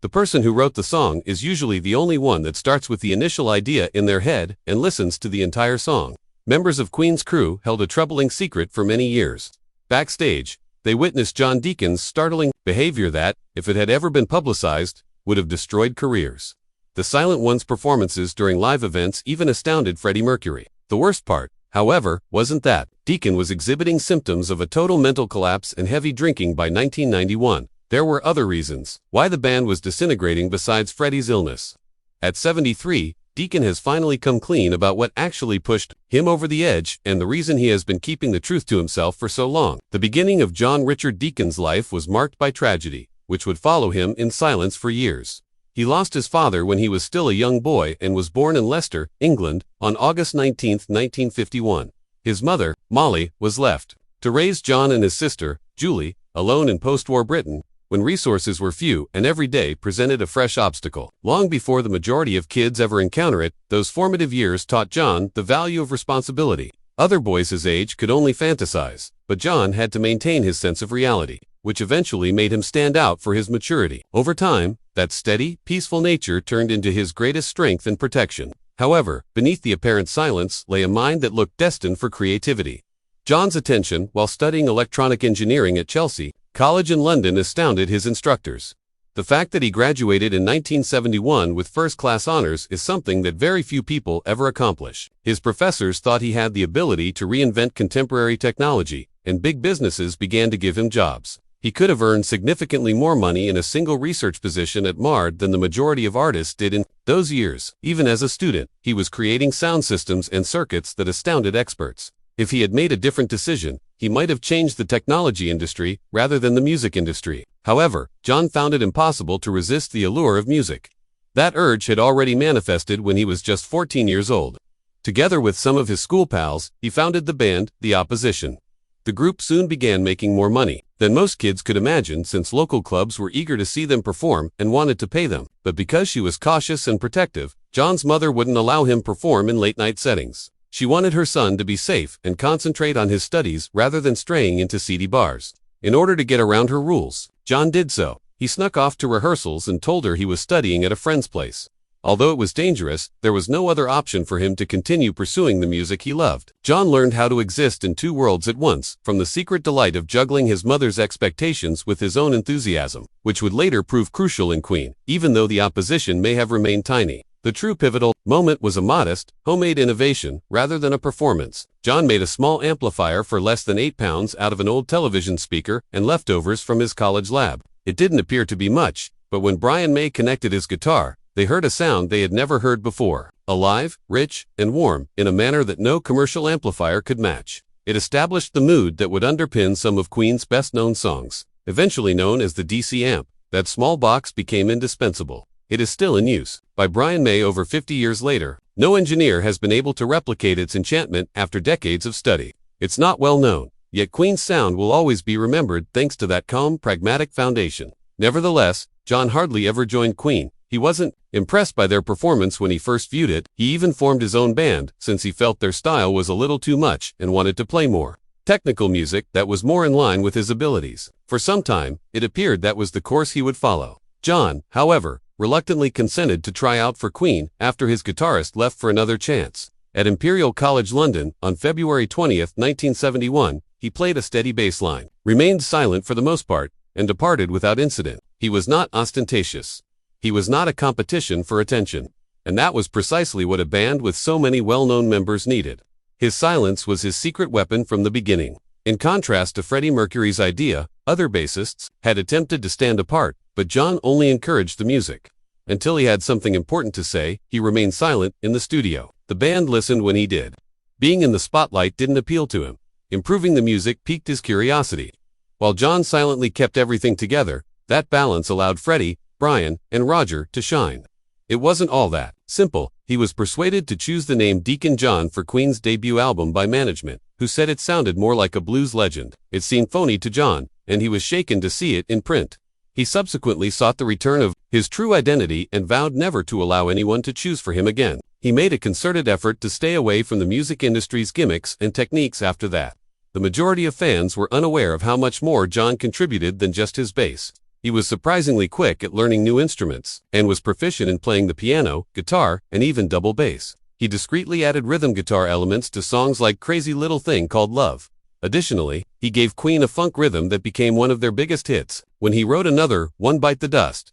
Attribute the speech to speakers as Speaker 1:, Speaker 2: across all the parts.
Speaker 1: The person who wrote the song is usually the only one that starts with the initial idea in their head and listens to the entire song. Members of Queen's crew held a troubling secret for many years. Backstage, they witnessed John Deacon's startling behavior that, if it had ever been publicized, would have destroyed careers. The Silent One's performances during live events even astounded Freddie Mercury. The worst part, however, wasn't that. Deacon was exhibiting symptoms of a total mental collapse and heavy drinking by 1991. There were other reasons why the band was disintegrating besides Freddie's illness. At 73, Deacon has finally come clean about what actually pushed him over the edge and the reason he has been keeping the truth to himself for so long. The beginning of John Richard Deacon's life was marked by tragedy, which would follow him in silence for years. He lost his father when he was still a young boy and was born in Leicester, England, on August 19, 1951. His mother, Molly, was left to raise John and his sister, Julie, alone in post-war Britain, when resources were few and every day presented a fresh obstacle. Long before the majority of kids ever encounter it, those formative years taught John the value of responsibility. Other boys his age could only fantasize, but John had to maintain his sense of reality, which eventually made him stand out for his maturity. Over time, that steady, peaceful nature turned into his greatest strength and protection. However, beneath the apparent silence lay a mind that looked destined for creativity. John's attention, while studying electronic engineering at Chelsea College in London, astounded his instructors. The fact that he graduated in 1971 with first-class honors is something that very few people ever accomplish. His professors thought he had the ability to reinvent contemporary technology, and big businesses began to give him jobs. He could have earned significantly more money in a single research position at MARD than the majority of artists did in those years. Even as a student, he was creating sound systems and circuits that astounded experts. If he had made a different decision, he might have changed the technology industry rather than the music industry. However, John found it impossible to resist the allure of music. That urge had already manifested when he was just 14 years old. Together with some of his school pals, he founded the band, The Opposition. The group soon began making more money than most kids could imagine, since local clubs were eager to see them perform and wanted to pay them. But because she was cautious and protective, John's mother wouldn't allow him perform in late-night settings. She wanted her son to be safe and concentrate on his studies rather than straying into seedy bars. In order to get around her rules, John did so. He snuck off to rehearsals and told her he was studying at a friend's place. Although it was dangerous, there was no other option for him to continue pursuing the music he loved. John learned how to exist in two worlds at once, from the secret delight of juggling his mother's expectations with his own enthusiasm, which would later prove crucial in Queen, even though the opposition may have remained tiny. The true pivotal moment was a modest, homemade innovation rather than a performance. John made a small amplifier for less than £8 out of an old television speaker and leftovers from his college lab. It didn't appear to be much, but when Brian May connected his guitar, they heard a sound they had never heard before. Alive, rich, and warm, in a manner that no commercial amplifier could match. It established the mood that would underpin some of Queen's best-known songs. Eventually known as the DC amp, that small box became indispensable. It is still in use by Brian May over 50 years later. No engineer has been able to replicate its enchantment after decades of study. It's not well known, yet Queen's sound will always be remembered thanks to that calm, pragmatic foundation. Nevertheless, John hardly ever joined Queen. He wasn't impressed by their performance when he first viewed it. He even formed his own band, since he felt their style was a little too much and wanted to play more technical music that was more in line with his abilities. For some time, it appeared that was the course he would follow. John, however, reluctantly consented to try out for Queen after his guitarist left for another chance. At Imperial College London, on February 20, 1971, he played a steady bass line, remained silent for the most part, and departed without incident. He was not ostentatious. He was not a competition for attention. And that was precisely what a band with so many well-known members needed. His silence was his secret weapon from the beginning. In contrast to Freddie Mercury's idea, other bassists had attempted to stand apart, but John only encouraged the music. Until he had something important to say, he remained silent in the studio. The band listened when he did. Being in the spotlight didn't appeal to him. Improving the music piqued his curiosity. While John silently kept everything together, that balance allowed Freddie, Brian, and Roger to shine. It wasn't all that simple. He was persuaded to choose the name Deacon John for Queen's debut album by management, who said it sounded more like a blues legend. It seemed phony to John, and he was shaken to see it in print. He subsequently sought the return of his true identity and vowed never to allow anyone to choose for him again. He made a concerted effort to stay away from the music industry's gimmicks and techniques after that. The majority of fans were unaware of how much more John contributed than just his bass. He was surprisingly quick at learning new instruments, and was proficient in playing the piano, guitar, and even double bass. He discreetly added rhythm guitar elements to songs like Crazy Little Thing Called Love. Additionally, he gave Queen a funk rhythm that became one of their biggest hits, when he wrote another, One Bite the Dust.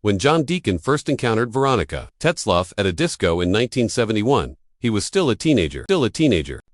Speaker 1: When John Deacon first encountered Veronica Tetzlaff at a disco in 1971, he was still a teenager.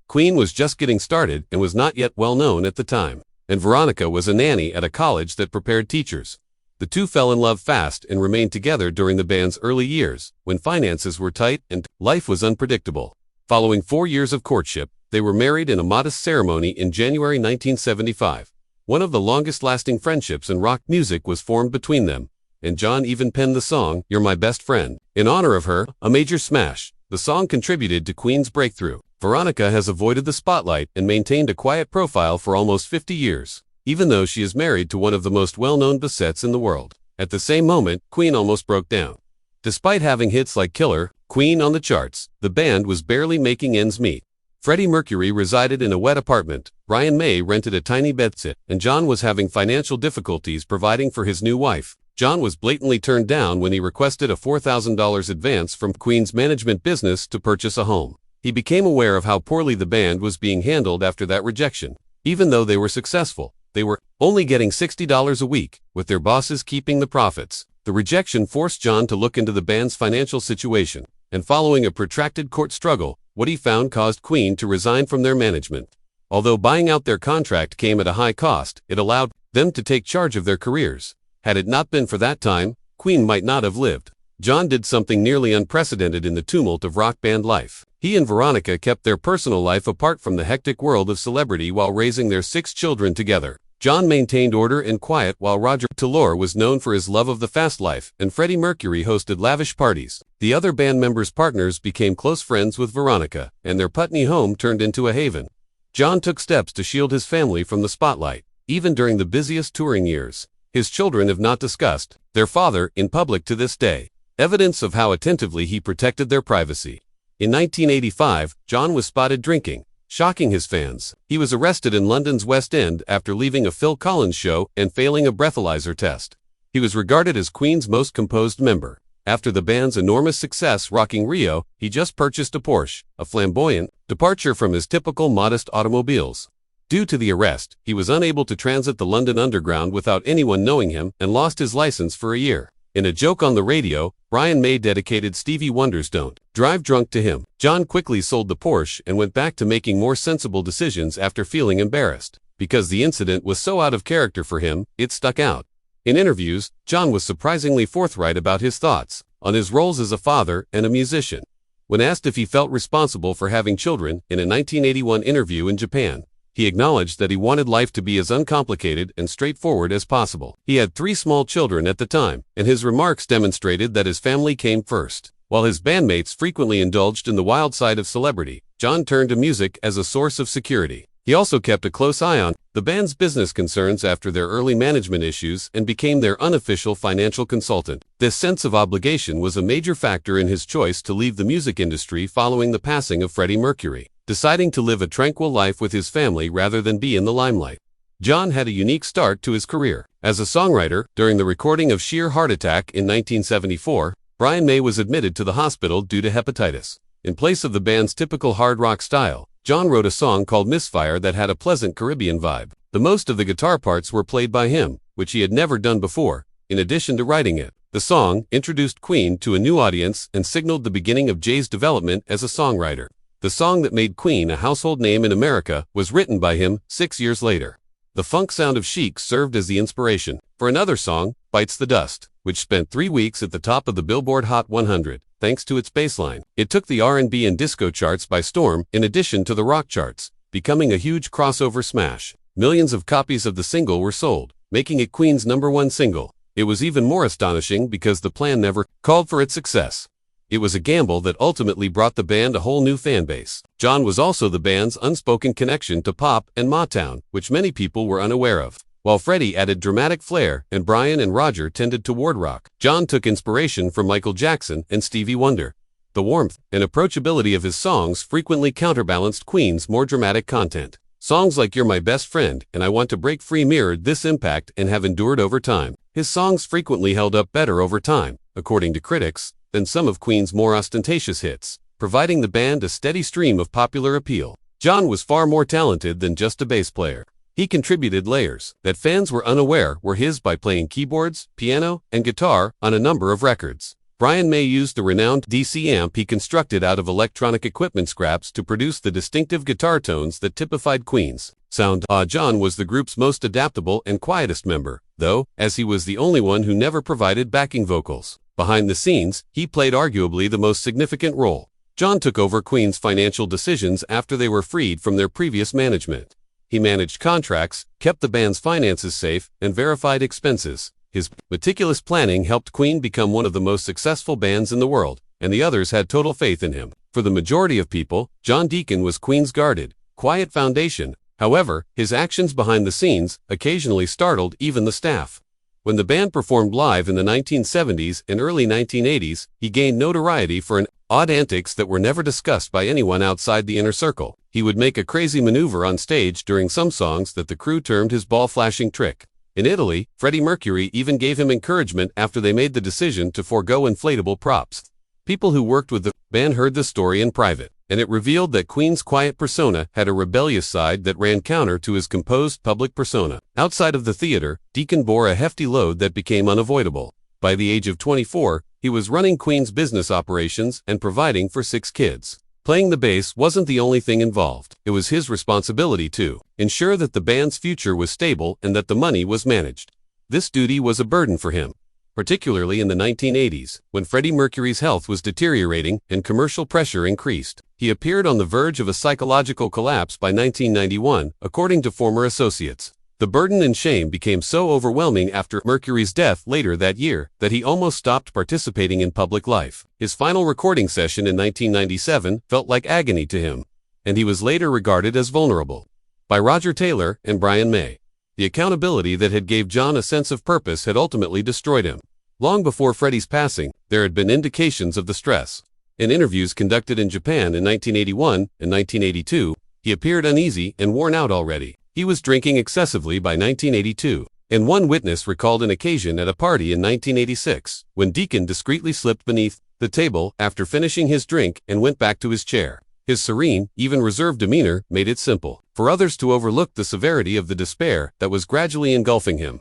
Speaker 1: Queen was just getting started and was not yet well known at the time, and Veronica was a nanny at a college that prepared teachers. The two fell in love fast and remained together during the band's early years, when finances were tight and life was unpredictable. Following 4 years of courtship, they were married in a modest ceremony in January 1975. One of the longest-lasting friendships in rock music was formed between them, and John even penned the song, You're My Best Friend. In honor of her, a major smash, the song contributed to Queen's breakthrough. Veronica has avoided the spotlight and maintained a quiet profile for almost 50 years. Even though she is married to one of the most well-known BASSISTs in the world. At the same moment, Queen almost broke down. Despite having hits like Killer, Queen on the charts, the band was barely making ends meet. Freddie Mercury resided in a wet apartment, Brian May rented a tiny bedsit, and John was having financial difficulties providing for his new wife. John was blatantly turned down when he requested a $4,000 advance from Queen's management business to purchase a home. He became aware of how poorly the band was being handled after that rejection. Even though they were successful, they were only getting $60 a week, with their bosses keeping the profits. The rejection forced John to look into the band's financial situation, and following a protracted court struggle, what he found caused Queen to resign from their management. Although buying out their contract came at a high cost, it allowed them to take charge of their careers. Had it not been for that time, Queen might not have lived. John did something nearly unprecedented in the tumult of rock band life. He and Veronica kept their personal life apart from the hectic world of celebrity while raising their 6 children together. John maintained order and quiet while Roger Taylor was known for his love of the fast life, and Freddie Mercury hosted lavish parties. The other band members' partners became close friends with Veronica, and their Putney home turned into a haven. John took steps to shield his family from the spotlight, even during the busiest touring years. His children have not discussed their father in public to this day, evidence of how attentively he protected their privacy. In 1985, John was spotted drinking, shocking his fans. He was arrested in London's West End after leaving a Phil Collins show and failing a breathalyzer test. He was regarded as Queen's most composed member. After the band's enormous success rocking Rio, he just purchased a Porsche, a flamboyant departure from his typical modest automobiles. Due to the arrest, he was unable to transit the London Underground without anyone knowing him and lost his license for a year. In a joke on the radio, Brian May dedicated Stevie Wonder's Don't Drive Drunk to him. John quickly sold the Porsche and went back to making more sensible decisions after feeling embarrassed. Because the incident was so out of character for him, it stuck out. In interviews, John was surprisingly forthright about his thoughts on his roles as a father and a musician. When asked if he felt responsible for having children in a 1981 interview in Japan, he acknowledged that he wanted life to be as uncomplicated and straightforward as possible. He had 3 small children at the time, and his remarks demonstrated that his family came first. While his bandmates frequently indulged in the wild side of celebrity, John turned to music as a source of security. He also kept a close eye on the band's business concerns after their early management issues and became their unofficial financial consultant. This sense of obligation was a major factor in his choice to leave the music industry following the passing of Freddie Mercury, deciding to live a tranquil life with his family rather than be in the limelight. John had a unique start to his career. As a songwriter, during the recording of Sheer Heart Attack in 1974, Brian May was admitted to the hospital due to hepatitis. In place of the band's typical hard rock style, John wrote a song called Misfire that had a pleasant Caribbean vibe. The most of the guitar parts were played by him, which he had never done before, in addition to writing it. The song introduced Queen to a new audience and signaled the beginning of Jay's development as a songwriter. The song that made Queen a household name in America was written by him 6 years later. The funk sound of Chic served as the inspiration for another song, Bites the Dust, which spent 3 weeks at the top of the Billboard Hot 100, thanks to its bass line. It took the R&B and disco charts by storm in addition to the rock charts, becoming a huge crossover smash. Millions of copies of the single were sold, making it Queen's #1 single. It was even more astonishing because the plan never called for its success. It was a gamble that ultimately brought the band a whole new fan base. John was also the band's unspoken connection to pop and Motown, which many people were unaware of. While Freddie added dramatic flair and Brian and Roger tended toward rock, John took inspiration from Michael Jackson and Stevie Wonder. The warmth and approachability of his songs frequently counterbalanced Queen's more dramatic content. Songs like You're My Best Friend and I Want to Break Free mirrored this impact and have endured over time. His songs frequently held up better over time, according to critics, than some of Queen's more ostentatious hits, providing the band a steady stream of popular appeal. John was far more talented than just a bass player. He contributed layers that fans were unaware were his by playing keyboards, piano, and guitar on a number of records. Brian May used the renowned DC amp he constructed out of electronic equipment scraps to produce the distinctive guitar tones that typified Queen's sound. John was the group's most adaptable and quietest member, though, as he was the only one who never provided backing vocals. Behind the scenes, he played arguably the most significant role. John took over Queen's financial decisions after they were freed from their previous management. He managed contracts, kept the band's finances safe, and verified expenses. His meticulous planning helped Queen become one of the most successful bands in the world, and the others had total faith in him. For the majority of people, John Deacon was Queen's guarded, quiet foundation. However, his actions behind the scenes occasionally startled even the staff. When the band performed live in the 1970s and early 1980s, he gained notoriety for an odd antics that were never discussed by anyone outside the inner circle. He would make a crazy maneuver on stage during some songs that the crew termed his ball-flashing trick. In Italy, Freddie Mercury even gave him encouragement after they made the decision to forego inflatable props. People who worked with the band heard the story in private, and it revealed that Queen's quiet persona had a rebellious side that ran counter to his composed public persona. Outside of the theater, Deacon bore a hefty load that became unavoidable. By the age of 24, he was running Queen's business operations and providing for 6 kids. Playing the bass wasn't the only thing involved. It was his responsibility to ensure that the band's future was stable and that the money was managed. This duty was a burden for him, particularly in the 1980s, when Freddie Mercury's health was deteriorating and commercial pressure increased. He appeared on the verge of a psychological collapse by 1991, according to former associates. The burden and shame became so overwhelming after Mercury's death later that year that he almost stopped participating in public life. His final recording session in 1997 felt like agony to him, and he was later regarded as vulnerable by Roger Taylor and Brian May. The accountability that had gave John a sense of purpose had ultimately destroyed him. Long before Freddie's passing, there had been indications of the stress. In interviews conducted in Japan in 1981 and 1982, he appeared uneasy and worn out already. He was drinking excessively by 1982, and one witness recalled an occasion at a party in 1986, when Deacon discreetly slipped beneath the table after finishing his drink and went back to his chair. His serene, even reserved demeanor made it simple for others to overlook the severity of the despair that was gradually engulfing him.